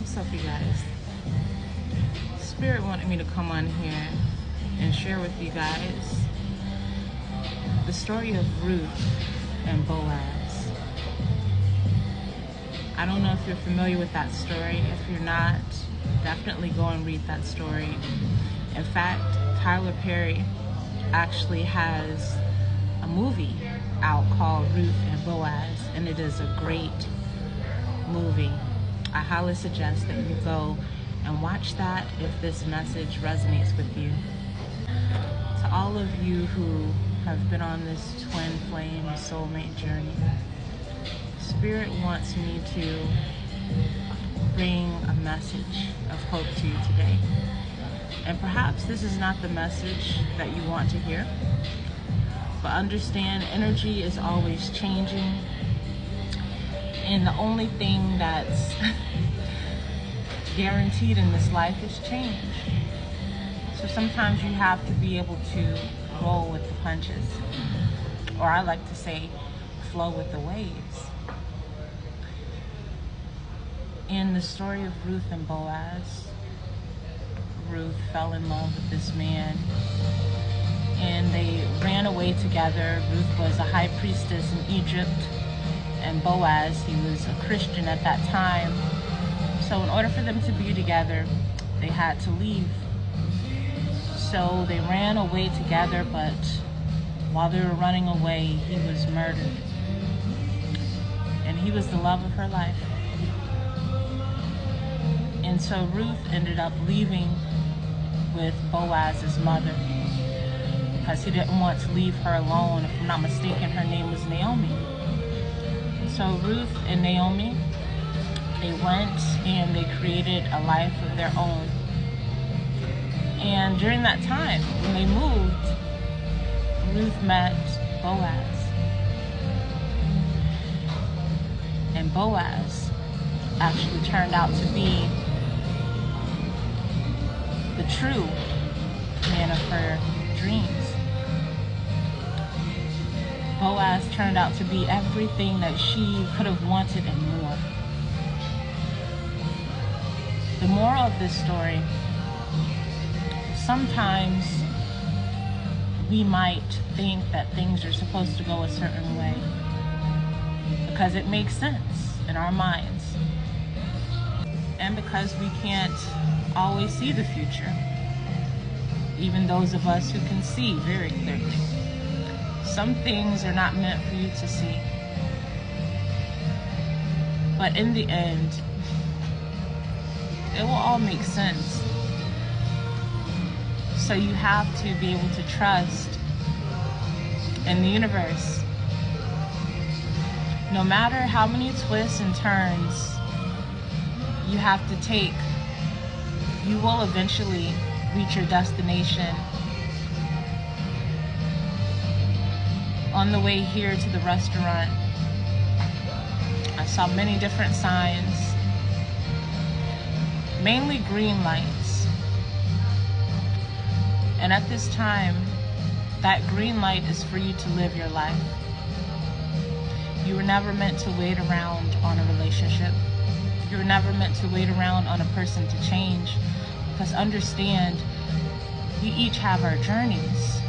What's up, you guys? Spirit wanted me to come on here and share with you guys the story of Ruth and Boaz. I don't know if you're familiar with that story. If you're not, definitely go and read that story. In fact, Tyler Perry actually has a movie out called Ruth and Boaz, and it is a great movie. I highly suggest that you go and watch that if this message resonates with you. To all of you who have been on this twin flame soulmate journey, Spirit wants me to bring a message of hope to you today. And perhaps this is not the message that you want to hear, but understand energy is always changing, and the only thing that's guaranteed in this life is change. So sometimes you have to be able to roll with the punches, or I like to say, flow with the waves. In the story of Ruth and Boaz, Ruth fell in love with this man, and they ran away together. Ruth was a high priestess in Egypt, and Boaz, he was a Christian at that time. So in order for them to be together, they had to leave. So they ran away together, but while they were running away, he was murdered. And he was the love of her life. And so Ruth ended up leaving with Boaz's mother because he didn't want to leave her alone. If I'm not mistaken, her name was Naomi. So Ruth and Naomi, they went and they created a life of their own. And during that time, when they moved, Ruth met Boaz. And Boaz actually turned out to be the true man of her dreams. Boaz turned out to be everything that she could have wanted and more. The moral of this story, sometimes we might think that things are supposed to go a certain way because it makes sense in our minds, and because we can't always see the future, even those of us who can see very clearly. Some things are not meant for you to see, but in the end, it will all make sense. So you have to be able to trust in the universe. No matter how many twists and turns you have to take, you will eventually reach your destination. On the way here to the restaurant, I saw many different signs, mainly green lights. And at this time, that green light is for you to live your life. You were never meant to wait around on a relationship. You were never meant to wait around on a person to change, because understand, we each have our journeys.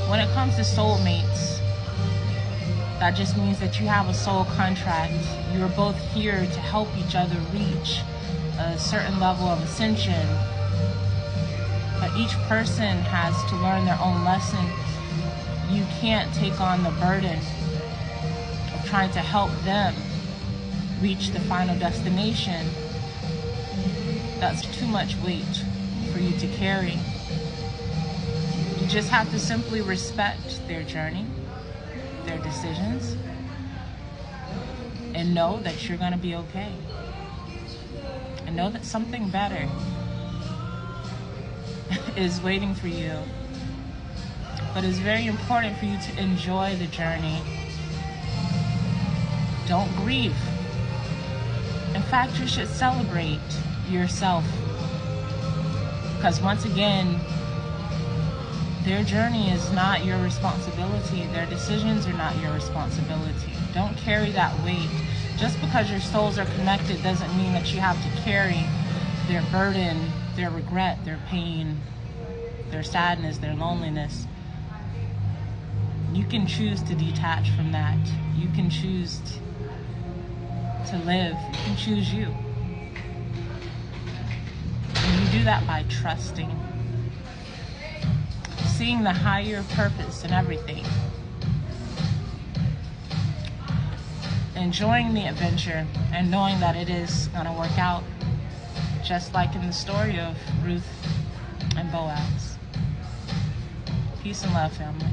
When it comes to soulmates, that just means that you have a soul contract. You're both here to help each other reach a certain level of ascension. But each person has to learn their own lesson. You can't take on the burden of trying to help them reach the final destination. That's too much weight for you to carry. You just have to simply respect their journey, their decisions, and know that you're going to be okay. And know that something better is waiting for you. But it's very important for you to enjoy the journey. Don't grieve. In fact, you should celebrate yourself. Because once again, their journey is not your responsibility. Their decisions are not your responsibility. Don't carry that weight. Just because your souls are connected doesn't mean that you have to carry their burden, their regret, their pain, their sadness, their loneliness. You can choose to detach from that. You can choose to live. You can choose you. And you do that by trusting, seeing the higher purpose in everything, enjoying the adventure, and knowing that it is going to work out, just like in the story of Ruth and Boaz. Peace and love, family.